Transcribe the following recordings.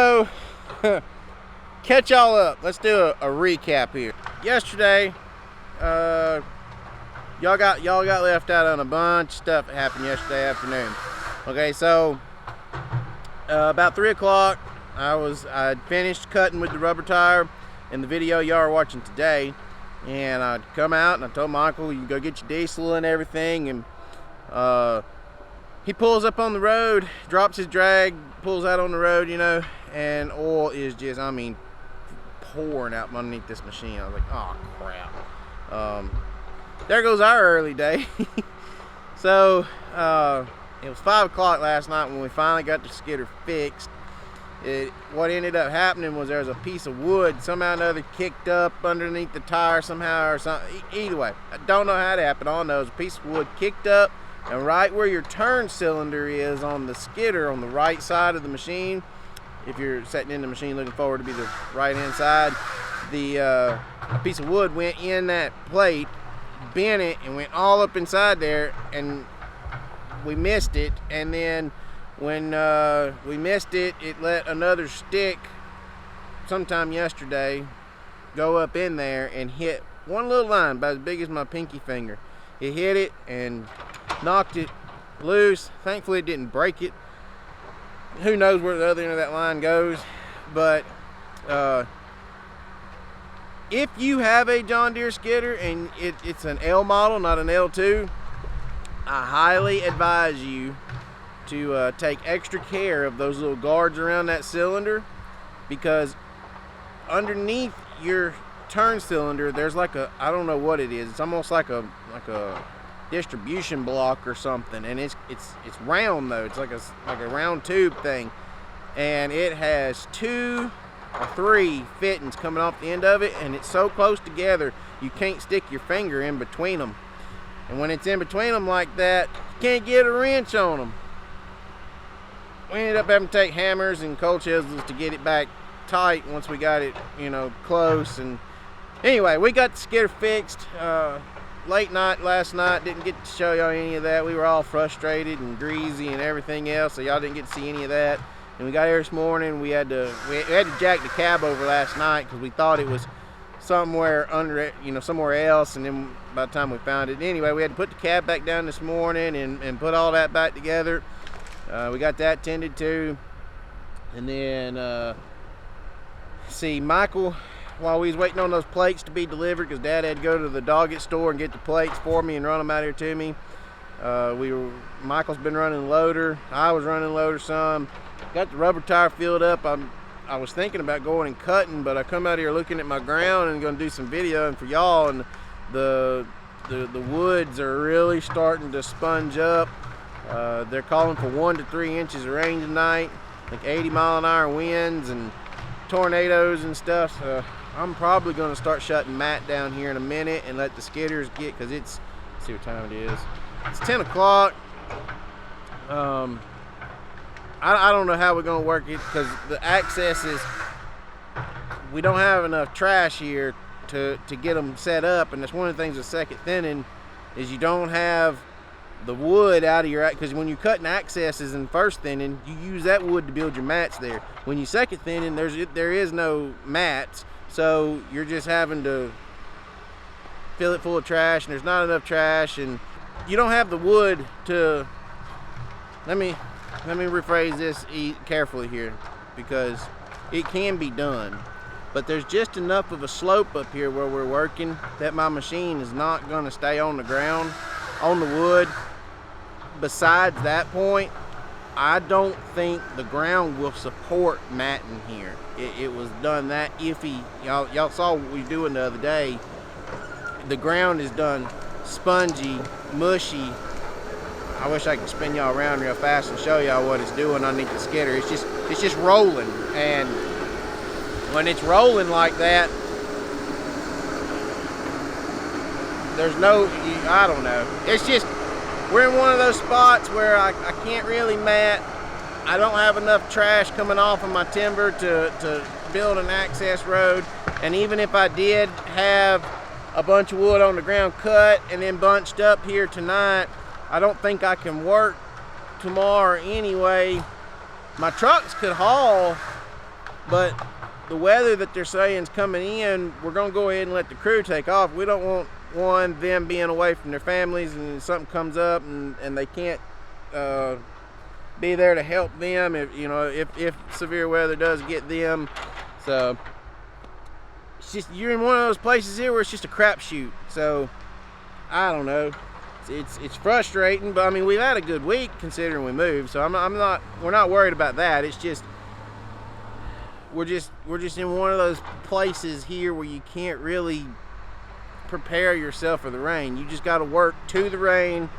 So, catch y'all up. Let's do a recap here. Yesterday, y'all got left out on a bunch of stuff that happened yesterday afternoon. Okay, so about 3 o'clock, I'd finished cutting with the rubber tire in the video y'all are watching today, and I'd come out and I told Michael, you can go get your diesel and everything, and he pulls up on the road, drops his drag, pulls out on the road, you know, and oil is just, I mean, pouring out underneath this machine. I was like, oh crap. There goes our early day. So it was 5 o'clock last night when we finally got the skidder fixed. What ended up happening was there was a piece of wood somehow or another kicked up underneath the tire somehow or something. Either way, I don't know how it happened. All I know is a piece of wood kicked up, and right where your turn cylinder is on the skidder on the right side of the machine, if you're sitting in the machine looking forward to be the right hand side, a piece of wood went in that plate, bent it, and went all up inside there, and we missed it. And then when we missed it, it let another stick sometime yesterday go up in there and hit one little line about as big as my pinky finger. It hit it and knocked it loose. Thankfully it didn't break it. Who knows where the other end of that line goes, but if you have a John Deere skidder and it's an L model, not an L2, I highly advise you to take extra care of those little guards around that cylinder, because underneath your turn cylinder there's like a, I don't know what it is, it's almost like a distribution block or something, and it's round though. It's like a round tube thing, and it has 2 or 3 fittings coming off the end of it, and it's so close together you can't stick your finger in between them. And when it's in between them like that, you can't get a wrench on them. We ended up having to take hammers and cold chisels to get it back tight once we got it, you know, close. And anyway, we got the skidder fixed late night last night. Didn't get to show y'all any of that. We were all frustrated and greasy and everything else, so y'all didn't get to see any of that. And we got here this morning. We had to jack the cab over last night because we thought it was somewhere under it, you know, somewhere else, and then by the time we found it, anyway, we had to put the cab back down this morning and put all that back together. We got that tended to, and then see, Michael, while we was waiting on those plates to be delivered, because Dad had to go to the dog store and get the plates for me and run them out here to me, Michael's been running loader, I was running loader some, got the rubber tire filled up. I was thinking about going and cutting, but I come out here looking at my ground and going to do some videoing for y'all, and the woods are really starting to sponge up. They're calling for 1 to 3 inches of rain tonight, like 80-mile-an-hour winds and tornadoes and stuff. So I'm probably going to start shutting Matt down here in a minute and let the skidders get, because let's see what time it is. It's 10 o'clock. I don't know how we're going to work it, because the access is, we don't have enough trash here to get them set up, and that's one of the things with second thinning is you don't have the wood out of your, because when you're cutting accesses in first thinning, you use that wood to build your mats there. When you second thinning, there is no mats, so you're just having to fill it full of trash, and there's not enough trash, and you don't have the wood to, let me rephrase this carefully here, because it can be done, but there's just enough of a slope up here where we're working that my machine is not going to stay on the ground, on the wood. Besides that point, I don't think the ground will support matting here. It was done that iffy. Y'all saw what we were doing the other day. The ground is done spongy, mushy. I wish I could spin y'all around real fast and show y'all what it's doing underneath the skidder. It's just rolling, and when it's rolling like that, there's no, I don't know. It's just, we're in one of those spots where I can't really mat. I don't have enough trash coming off of my timber to build an access road. And even if I did have a bunch of wood on the ground cut and then bunched up here tonight, I don't think I can work tomorrow anyway. My trucks could haul But the weather that they're saying is coming in, we're gonna go ahead and let the crew take off. We don't want them being away from their families and something comes up and they can't be there to help them if severe weather does get them. So it's just, you're in one of those places here where it's just a crapshoot. So I don't know. It's frustrating, but I mean, we've had a good week considering we moved, so we're not worried about that. It's just we're just in one of those places here where you can't really prepare yourself for the rain. You just got to work to the rain,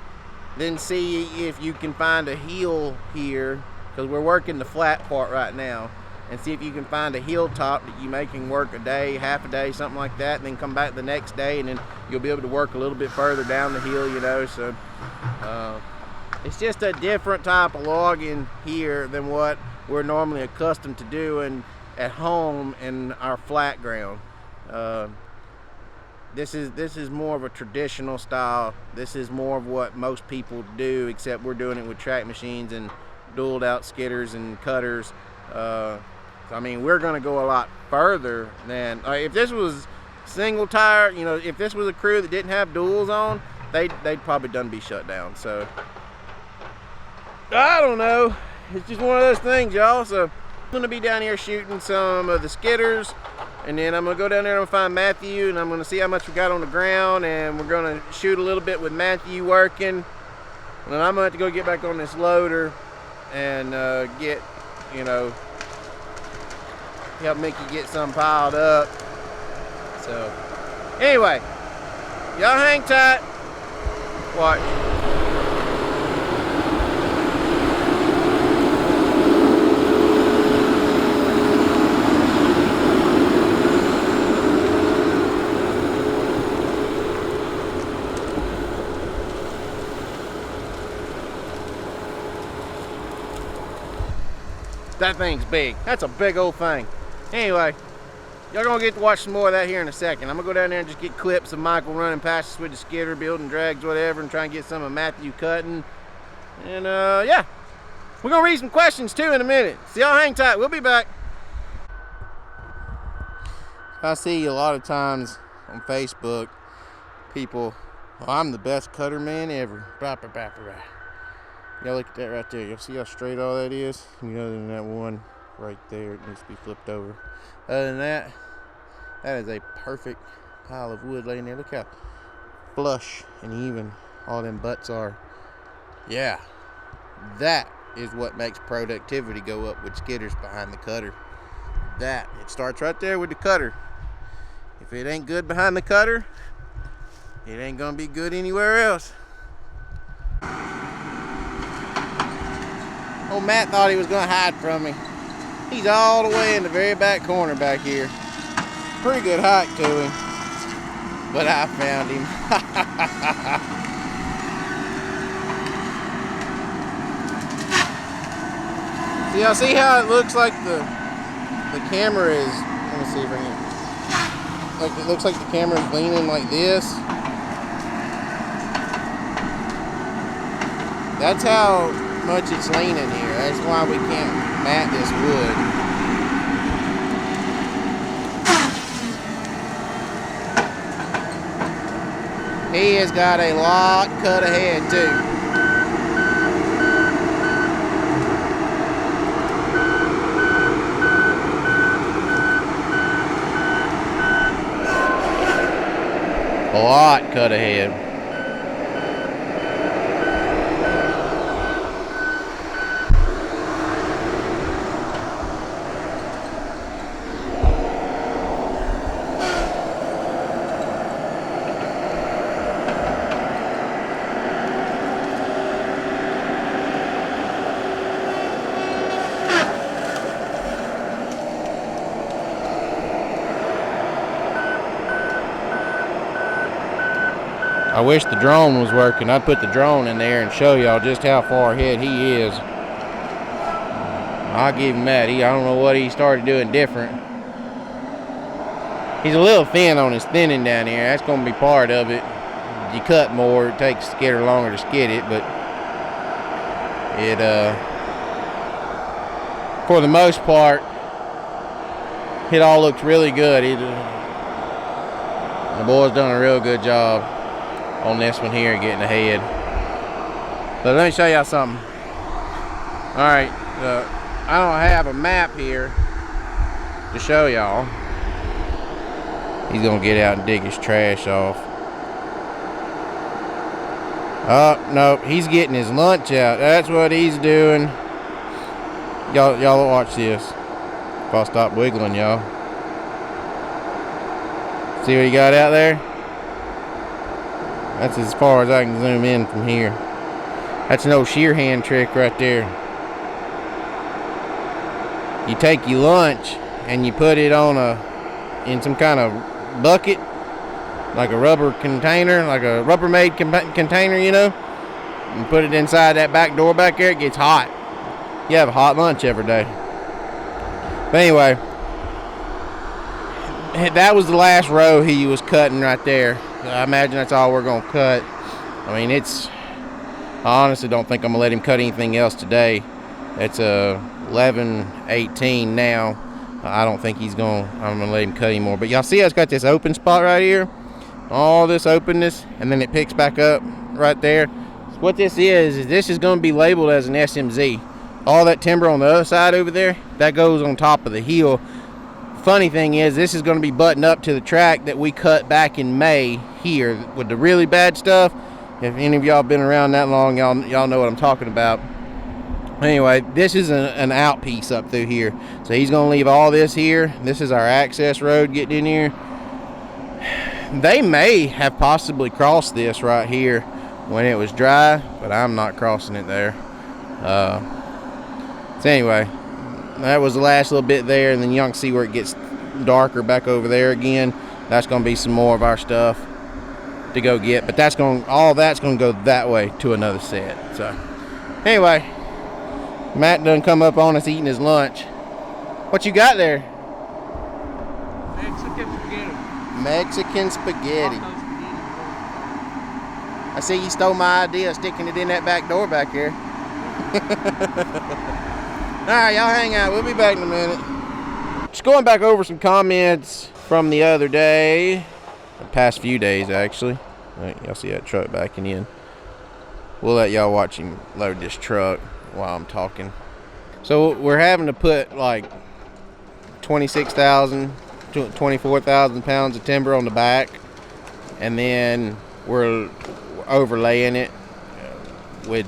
then see if you can find a hill here, because we're working the flat part right now, and see if you can find a hilltop that you can work a day, half a day, something like that, and then come back the next day, and then you'll be able to work a little bit further down the hill, So it's just a different type of logging here than what we're normally accustomed to doing at home in our flat ground. This is more of a traditional style. This is more of what most people do, except we're doing it with track machines and dualed out skidders and cutters. I mean, we're going to go a lot further than if this was single tire. If this was a crew that didn't have duals on, they'd probably done be shut down. So I don't know. It's just one of those things, y'all. So I'm going to be down here shooting some of the skidders, and then I'm going to go down there and I'm gonna find Matthew, and I'm going to see how much we got on the ground, and we're going to shoot a little bit with Matthew working, and then I'm going to have to go get back on this loader and get, help Mickey get some piled up. So anyway, y'all hang tight. Watch. That thing's big. That's a big old thing. Anyway, y'all gonna get to watch some more of that here in a second. I'm gonna go down there and just get clips of Michael running past us with the skidder, building drags, whatever, and try and get some of Matthew cutting. And yeah, we're gonna read some questions too in a minute. So y'all hang tight. We'll be back. I see a lot of times on Facebook, people, I'm the best cutter man ever. Y'all look at that right there. You'll see how straight all that is. Other than that one right there, it needs to be flipped over. Other than that, that is a perfect pile of wood laying there. Look how flush and even all them butts are. Yeah, that is what makes productivity go up with skidders behind the cutter. It starts right there with the cutter. If it ain't good behind the cutter, it ain't gonna be good anywhere else. Old Matt thought he was gonna hide from me. He's all the way in the very back corner back here. Pretty good hike to him, but I found him. So y'all see how it looks like the camera is, let me see if I can, like it looks like the camera is leaning like this. That's how much it's leaning here. That's why we can't mat this wood. He has got a lot cut ahead too. A lot cut ahead. I wish the drone was working. I'd put the drone in there and show y'all just how far ahead he is. I'll give him that. I don't know what he started doing different. He's a little thin on his thinning down here. That's going to be part of it. You cut more, it takes the skidder longer to skid it, but it, for the most part, It all looks really good. The boy's done a real good job on this one here, getting ahead. But let me show y'all something. All right, I don't have a map here to show y'all. He's gonna get out and dig his trash off. Oh, no, he's getting his lunch out. That's what he's doing. Y'all watch this. If I'll stop wiggling, y'all. See what he got out there? That's as far as I can zoom in from here. That's an old shear hand trick right there. You take your lunch and you put it on in some kind of bucket, like a rubber container, like a Rubbermaid container, you know, and put it inside that back door back there. It gets hot. You have a hot lunch every day. But anyway, that was the last row he was cutting right there. I imagine that's all we're gonna cut. I mean, I honestly don't think I'm gonna let him cut anything else today. It's 11:18 now. I don't think I'm gonna let him cut anymore. But y'all see how it's got this open spot right here? All this openness, and then it picks back up right there. So what this is this is gonna be labeled as an SMZ. All that timber on the other side over there, that goes on top of the hill. Funny thing is, this is gonna be buttoned up to the track that we cut back in May here with the really bad stuff. If any of y'all been around that long, y'all know what I'm talking about. Anyway, this is an out piece up through here. So he's gonna leave all this here. This is our access road getting in here. They may have possibly crossed this right here when it was dry, but I'm not crossing it there. So anyway, that was the last little bit there, and then you can see where it gets darker back over there again. That's gonna be some more of our stuff to go get, but all that's gonna go that way to another set. So anyway, Matt done come up on us eating his lunch. What you got there? Mexican spaghetti. Mexican spaghetti. I see you stole my idea of sticking it in that back door back here. Alright, y'all hang out. We'll be back in a minute. Just going back over some comments from the other day. The past few days, actually. Right, y'all see that truck backing in. We'll let y'all watch him load this truck while I'm talking. So we're having to put like 26,000, 24,000 pounds of timber on the back, and then we're overlaying it with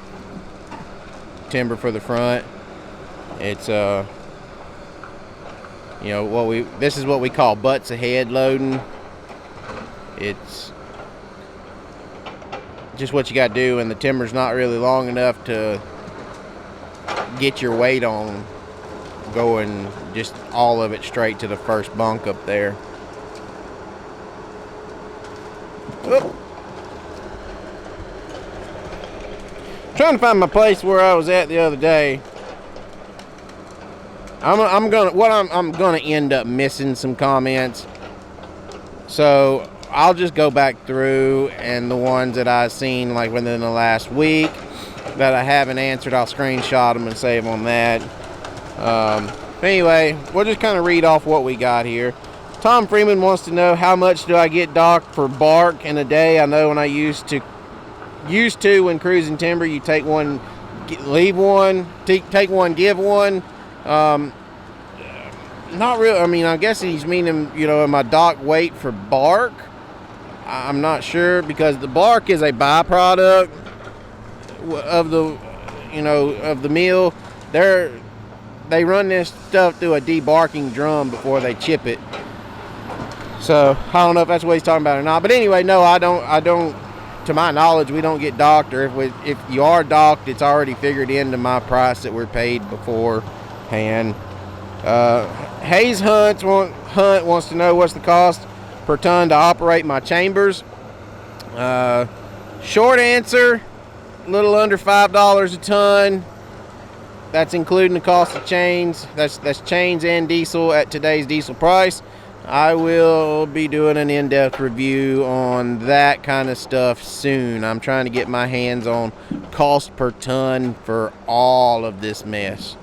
timber for the front. It's you know, this is what we call butts ahead loading. It's just what you got to do when the timber's not really long enough to get your weight on, going just all of it straight to the first bunk up there. Whoop. Trying to find my place where I was at the other day. I'm gonna end up missing some comments, so I'll just go back through, and the ones that I've seen like within the last week that I haven't answered, I'll screenshot them and save on that. Anyway, we'll just kind of read off what we got here. Tom Freeman wants to know, how much do I get docked for bark in a day? I know when I used to when cruising timber, you take one, leave one, take one, give one. Not real. I mean, I guess he's meaning, you know, am I dock weight for bark? I'm not sure, because the bark is a byproduct of the, you know, of the mill. They run this stuff through a debarking drum before they chip it. So I don't know if that's what he's talking about or not. But anyway, no, I don't. To my knowledge, we don't get docked, or if you are docked, it's already figured into my price that we're paid beforehand. Hayes Hunt wants to know, what's the cost per ton to operate my chambers? Short answer, a little under $5 a ton. That's including the cost of chains. That's chains and diesel at today's diesel price. I will be doing an in-depth review on that kind of stuff soon. I'm trying to get my hands on cost per ton for all of this mess.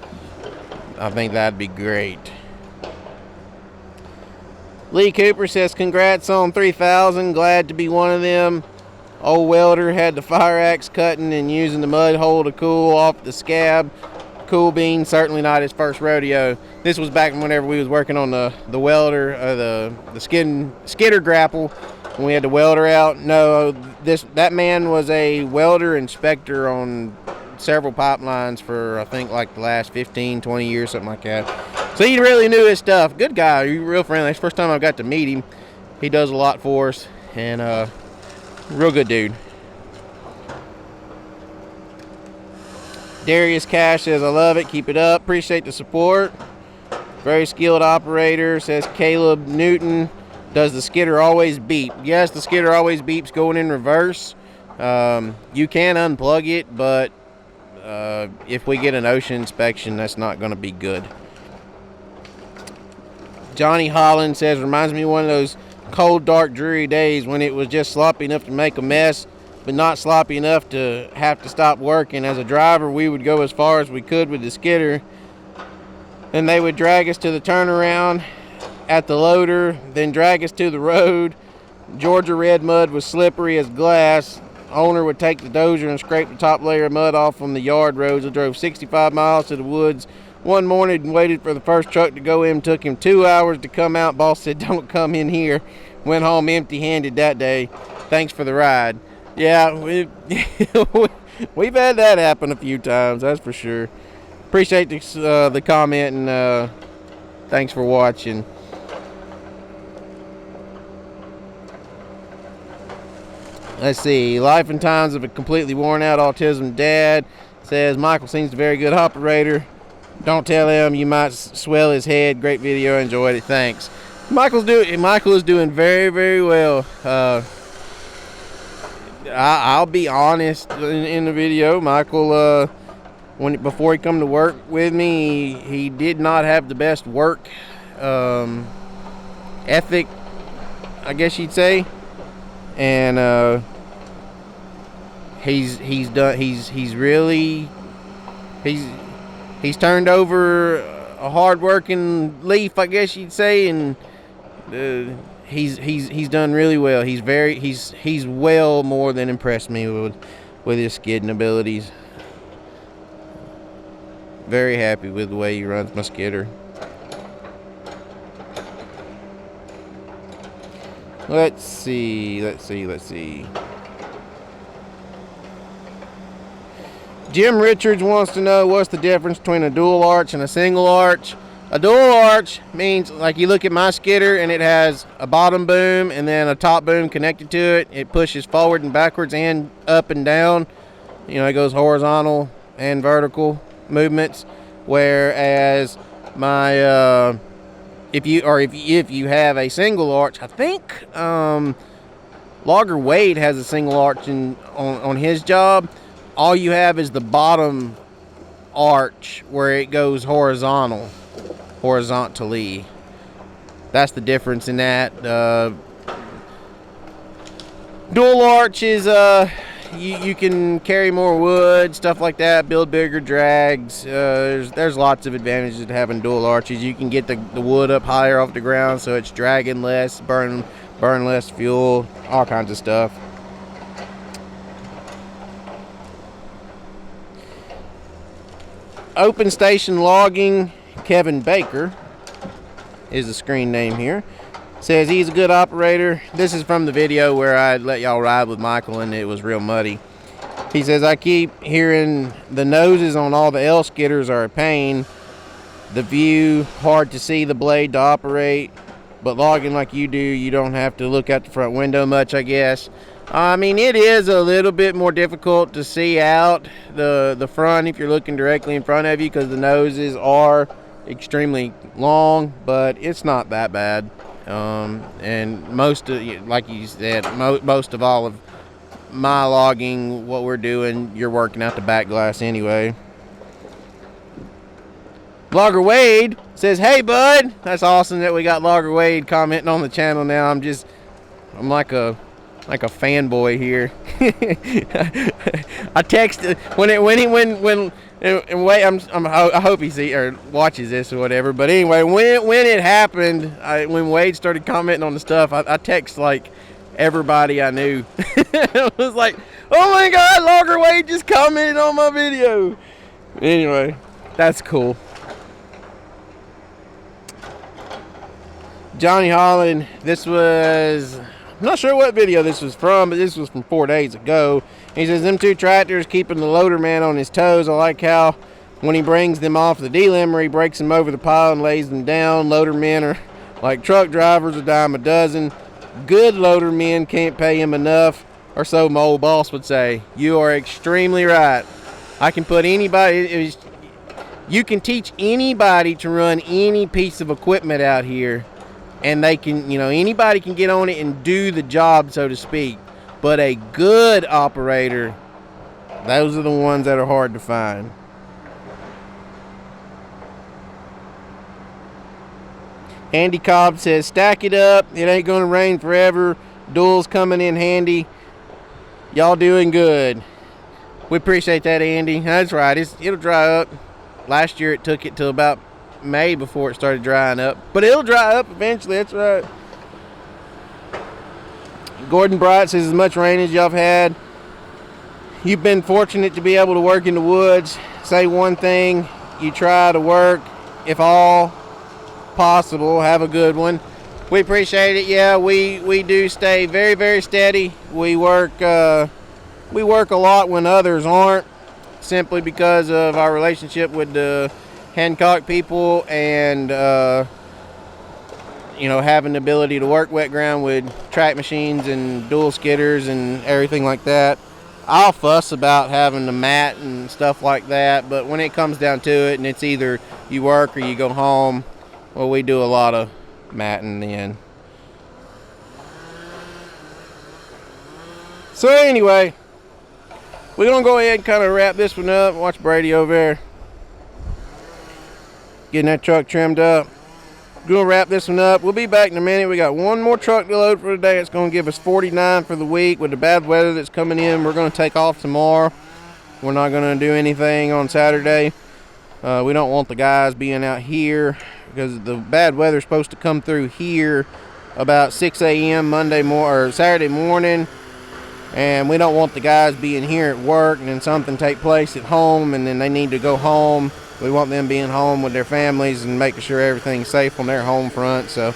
I think that'd be great. Lee Cooper says, congrats on 3,000. Glad to be one of them. Old welder had the fire axe cutting and using the mud hole to cool off the scab. Cool bean, certainly not his first rodeo. This was back whenever we was working on the welder, the skidder grapple, when we had the welder out. No, that man was a welder inspector on several pipelines for, I think, like the last 15, 20 years, something like that. So he really knew his stuff. Good guy, real friendly. It's the first time I got to meet him. He does a lot for us, and real good dude. Darius Cash says, I love it. Keep it up. Appreciate the support. Very skilled operator, says Caleb Newton. Does the skidder always beep? Yes, the skidder always beeps going in reverse. You can unplug it, but if we get an ocean inspection, that's not going to be good. Johnny Holland says, reminds me of one of those cold, dark, dreary days when it was just sloppy enough to make a mess, but not sloppy enough to have to stop working. As a driver, we would go as far as we could with the skidder, and they would drag us to the turnaround at the loader, then drag us to the road. Georgia red mud was slippery as glass. Owner would take the dozer and scrape the top layer of mud off from the yard roads. I drove 65 miles to the woods one morning and waited for the first truck to go in. Took him 2 hours to come out. Boss said, don't come in here. Went home empty-handed that day. Thanks for the ride. Yeah, we've had that happen a few times, that's for sure. Appreciate the comment, and thanks for watching. Let's see. Life and times of a completely worn out autism dad. Says Michael seems a very good operator. Don't tell him, you might swell his head. Great video, enjoyed it. Thanks. Michael is doing very, very well. I'll be honest in the video. Michael, before he come to work with me, he did not have the best work ethic, I guess you'd say, and he's turned over a hard-working leaf, I guess you'd say, and he's done really well. He's well more than impressed me with his skidding abilities. Very happy with the way he runs my skidder. Let's see. Jim Richards wants to know what's the difference between a dual arch and a single arch. A dual arch means, like, you look at my skidder and it has a bottom boom and then a top boom connected to it. It pushes forward and backwards and up and down. You know, it goes horizontal and vertical movements. Whereas my if you have a single arch, I think Logger Wade has a single arch on his job. All you have is the bottom arch where it goes horizontally. That's the difference in that. Dual arch is you can carry more wood, stuff like that, build bigger drags. There's lots of advantages to having dual arches. You can get the wood up higher off the ground, so it's dragging less, burn less fuel, all kinds of stuff. Open Station Logging, Kevin Baker is the screen name here. Says he's a good operator. This is from the video where I let y'all ride with Michael and it was real muddy. He says, I keep hearing the noses on all the L skidders are a pain. The view, hard to see the blade to operate. But logging like you do, you don't have to look out the front window much, I guess. I mean, it is a little bit more difficult to see out the front if you're looking directly in front of you, because the noses are extremely long, but it's not that bad. And most of, like you said, most of all of my logging, what we're doing, you're working out the back glass anyway. Logger Wade says, hey bud. That's awesome that we got Logger Wade commenting on the channel now. I'm like a fanboy here. I texted when And wait, I hope he sees or watches this or whatever. But anyway, when it happened, when Wade started commenting on the stuff, I text like everybody I knew. I was like, oh my God, Logger Wade just commented on my video. Anyway, that's cool. Johnny Holland, this was, I'm not sure what video this was from, but this was from 4 days ago. He says, them two tractors keeping the loader man on his toes. I like how when he brings them off the delimber, he breaks them over the pile and lays them down. Loader men are like truck drivers, a dime a dozen. Good loader men can't pay him enough, or so my old boss would say. You are extremely right. I can put anybody, you can teach anybody to run any piece of equipment out here, and they can, anybody can get on it and do the job, so to speak. But a good operator, those are the ones that are hard to find. Andy Cobb says, stack it up. It ain't going to rain forever. Dual's coming in handy. Y'all doing good. We appreciate that, Andy. That's right. It'll dry up. Last year it took it till about May before it started drying up. But it'll dry up eventually. That's right. Gordon Bright says, as much rain as y'all have had, you've been fortunate to be able to work in the woods. Say one thing you try to work, if all possible. Have a good one. We appreciate it. Yeah, we do stay very, very steady. We work a lot when others aren't, simply because of our relationship with the Hancock people and having the ability to work wet ground with track machines and dual skidders and everything like that. I'll fuss about having the mat and stuff like that, but when it comes down to it and it's either you work or you go home, well, we do a lot of matting then. So anyway, we're going to go ahead and kind of wrap this one up. Watch Brady over there getting that truck trimmed up. Gonna wrap this one up. We'll be back in a minute. We got one more truck to load for today. It's gonna give us 49 for the week. With the bad weather that's coming in, we're gonna take off tomorrow. We're not gonna do anything on Saturday. We don't want the guys being out here because the bad weather's supposed to come through here about 6 a.m. Saturday morning, and we don't want the guys being here at work and then something take place at home and then they need to go home. We want them being home with their families and making sure everything's safe on their home front. So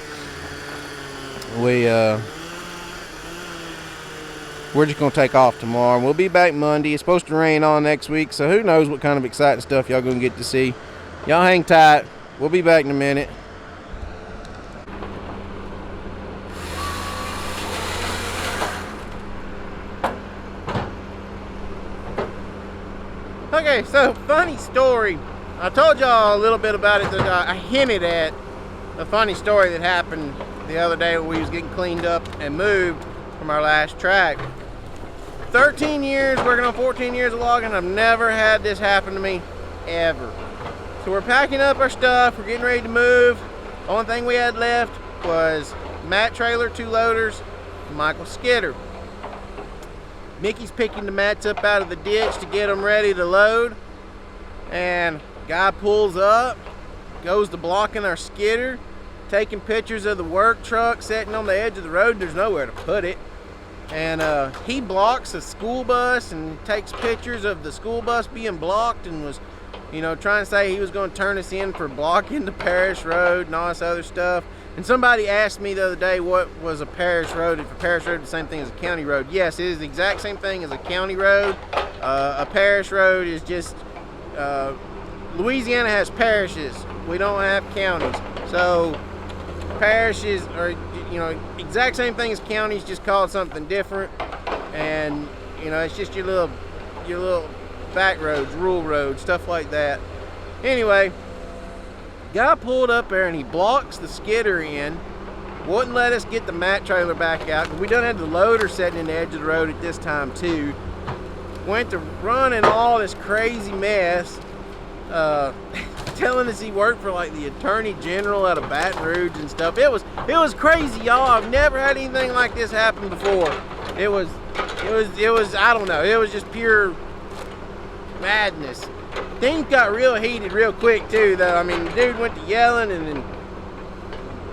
we're just going to take off tomorrow. We'll be back Monday. It's supposed to rain all next week, so who knows what kind of exciting stuff y'all going to get to see. Y'all hang tight. We'll be back in a minute. Okay, so funny story. I told y'all a little bit about it. I hinted at a funny story that happened the other day when we was getting cleaned up and moved from our last track. 13 years, working on 14 years of logging, I've never had this happen to me, ever. So we're packing up our stuff, we're getting ready to move. The only thing we had left was mat trailer, 2 loaders, and Michael's skidder. Mickey's picking the mats up out of the ditch to get them ready to load, and guy pulls up, goes to blocking our skidder, taking pictures of the work truck sitting on the edge of the road. There's nowhere to put it, and he blocks a school bus and takes pictures of the school bus being blocked and was trying to say he was going to turn us in for blocking the parish road and all this other stuff. And somebody asked me the other day what was a parish road. If a parish road is the same thing as a county road. Yes, it is the exact same thing as a county road. A parish road is just Louisiana has parishes. We don't have counties. So parishes are, exact same thing as counties, just called something different. And, it's just your little back roads, rural roads, stuff like that. Anyway, guy pulled up there and he blocks the skidder in. Wouldn't let us get the mat trailer back out. We done had the loader sitting in the edge of the road at this time too. Went to running all this crazy mess. Telling us he worked for like the Attorney General out of Baton Rouge and stuff. It was crazy, y'all. I've never had anything like this happen before. It was I don't know. It was just pure madness. things got real heated real quick too, though. I mean, the dude went to yelling, and then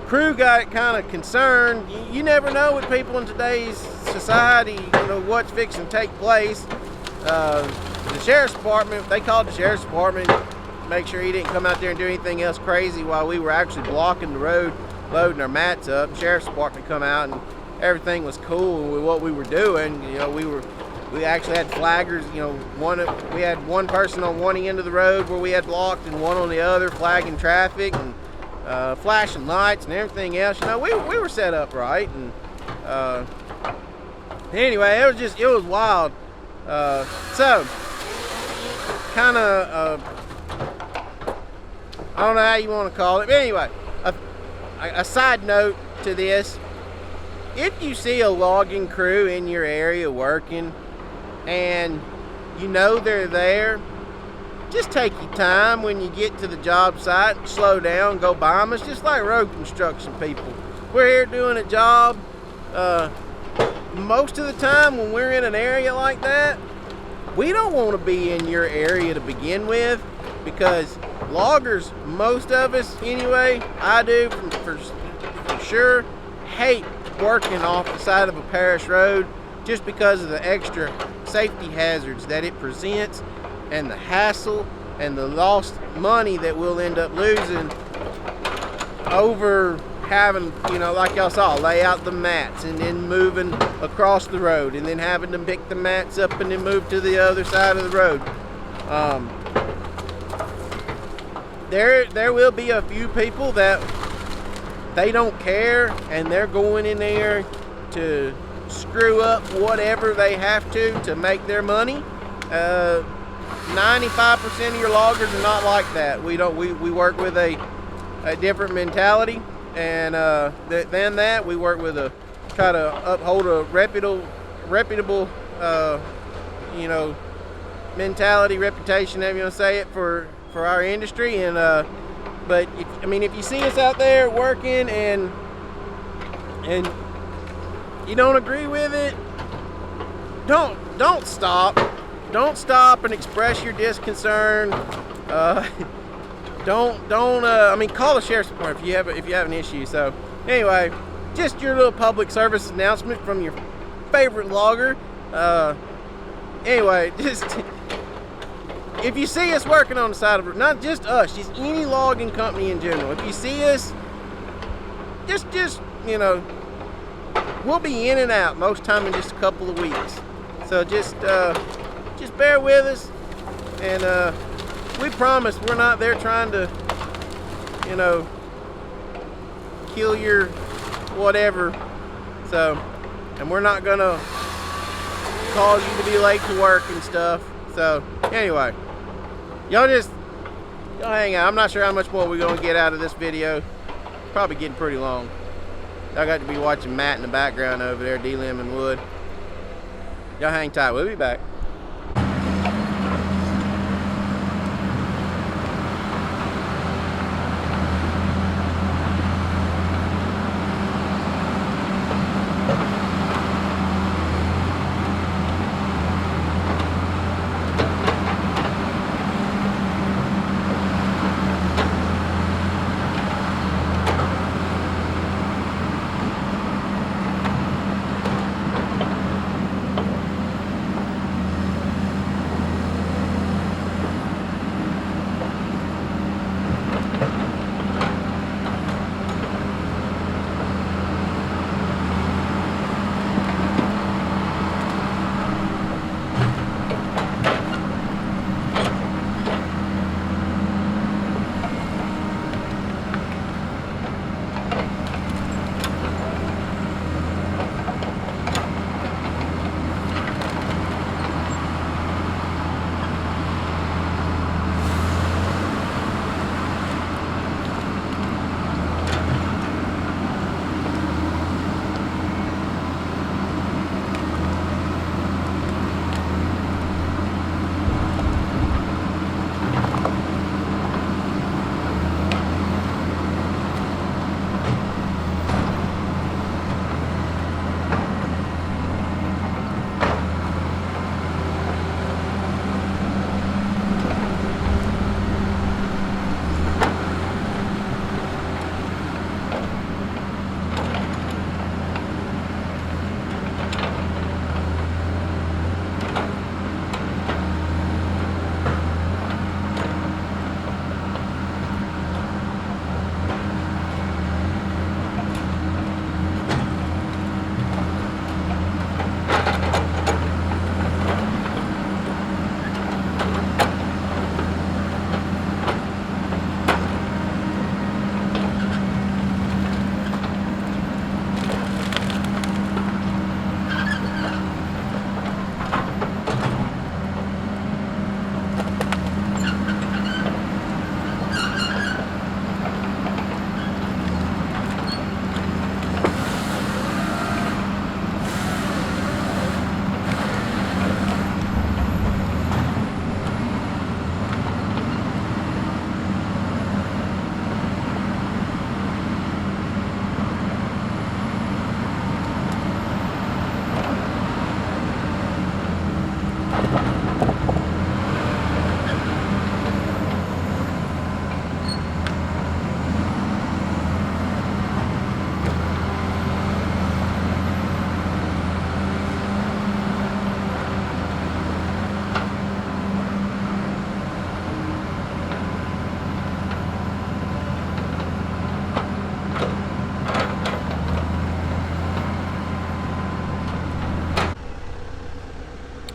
crew got kind of concerned. You never know with people in today's society, you know, what's fixing to take place. The sheriff's department, they called the sheriff's department to make sure he didn't come out there and do anything else crazy while we were actually blocking the road, loading our mats up. The sheriff's department come out, and everything was cool with what we were doing. You know, we actually had flaggers. You know, we had one person on one end of the road where we had blocked, and one on the other, flagging traffic and flashing lights and everything else. You know, we were set up right. And anyway, it was wild. So kind of I don't know how you want to call it, but anyway, a side note to this: if you see a logging crew in your area working and you know they're there, just take your time when you get to the job site, slow down, go by them. It's just like road construction people. We're here doing a job. Most of the time when we're in an area like that, we don't want to be in your area to begin with, because loggers, most of us anyway, I do for sure, hate working off the side of a parish road just because of the extra safety hazards that it presents, and the hassle and the lost money that we'll end up losing over having, you know, like y'all saw, lay out the mats and then moving across the road and then having to pick the mats up and then move to the other side of the road. There will be a few people that they don't care, and they're going in there to screw up whatever they have to make their money. 95% of your loggers are not like that. We work with a different mentality, and than that, we work with try to uphold a reputable you know, mentality, reputation, however you want to say it, for our industry. And but if you see us out there working and you don't agree with it, don't stop. Don't stop and express your disconcern. Call the sheriff's department if you have an issue. So anyway, just your little public service announcement from your favorite logger. Anyway, just if you see us working on the side of it, not just us, just any logging company in general, if you see us, just you know, we'll be in and out most time in just a couple of weeks. So just bear with us, and we promise we're not there trying to, you know, kill your whatever. So, and we're not gonna cause you to be late to work and stuff. So anyway, y'all hang out. I'm not sure how much more we're gonna get out of this video. Probably getting pretty long. I got to be watching Matt in the background over there delimbing wood. Y'all hang tight. We'll be back.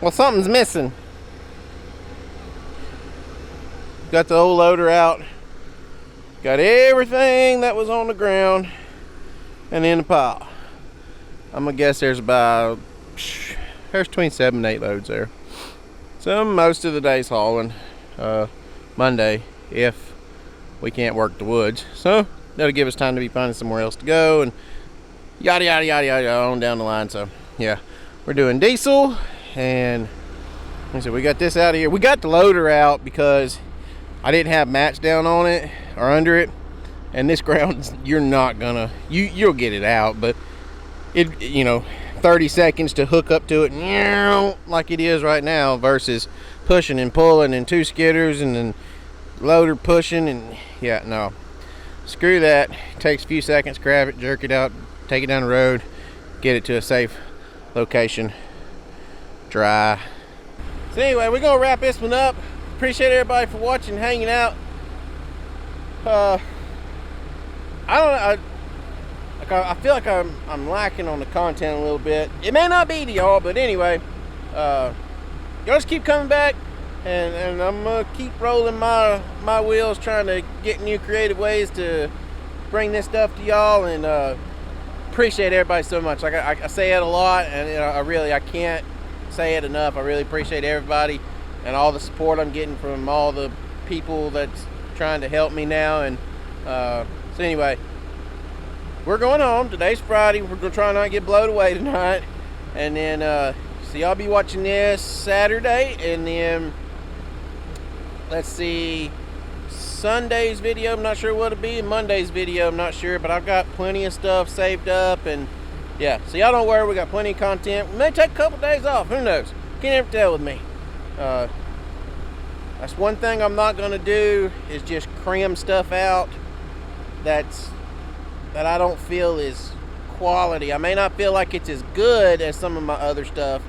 Well, something's missing. Got the old loader out. Got everything that was on the ground and in the pile. I'm gonna guess there's about, there's between 7 and 8 loads there. So most of the day's hauling. Monday, if we can't work the woods. So that'll give us time to be finding somewhere else to go and yada yada yada yada on down the line. So yeah, we're doing diesel, and like I said, we got this out of here. We got the loader out because I didn't have mats down on it or under it, and this ground, you're not gonna, you'll get it out, but it, you know, 30 seconds to hook up to it like it is right now versus pushing and pulling and 2 skidders and then loader pushing, and yeah, no, screw that. It takes a few seconds, grab it, jerk it out, take it down the road, get it to a safe location, dry. So anyway, we're gonna wrap this one up. Appreciate everybody for watching, hanging out. I don't know, I feel like I'm lacking on the content a little bit. It may not be to y'all, but anyway, y'all just keep coming back, and I'm gonna keep rolling my wheels, trying to get new creative ways to bring this stuff to y'all. And appreciate everybody so much. Like I say it a lot, and you know, I can't say it enough. I really appreciate everybody and all the support I'm getting from all the people that's trying to help me now. And so anyway, we're going home. Today's Friday. We're gonna try not to get blown away tonight, and then so y'all be watching this Saturday, and then let's see, Sunday's video, I'm not sure what it'll be, and Monday's video, I'm not sure, but I've got plenty of stuff saved up. And yeah, so y'all don't worry, we got plenty of content. We may take a couple days off, who knows, can't ever tell with me. That's one thing I'm not gonna do, is just cram stuff out that I don't feel is quality. I may not feel like it's as good as some of my other stuff,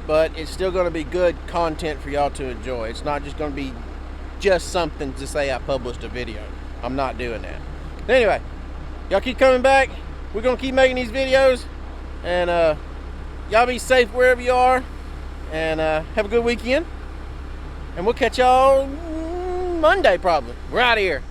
but it's still going to be good content for y'all to enjoy. It's not just going to be just something to say I published a video. I'm not doing that. But anyway, y'all keep coming back. We're going to keep making these videos, and y'all be safe wherever you are, and have a good weekend, and we'll catch y'all Monday probably. We're out of here.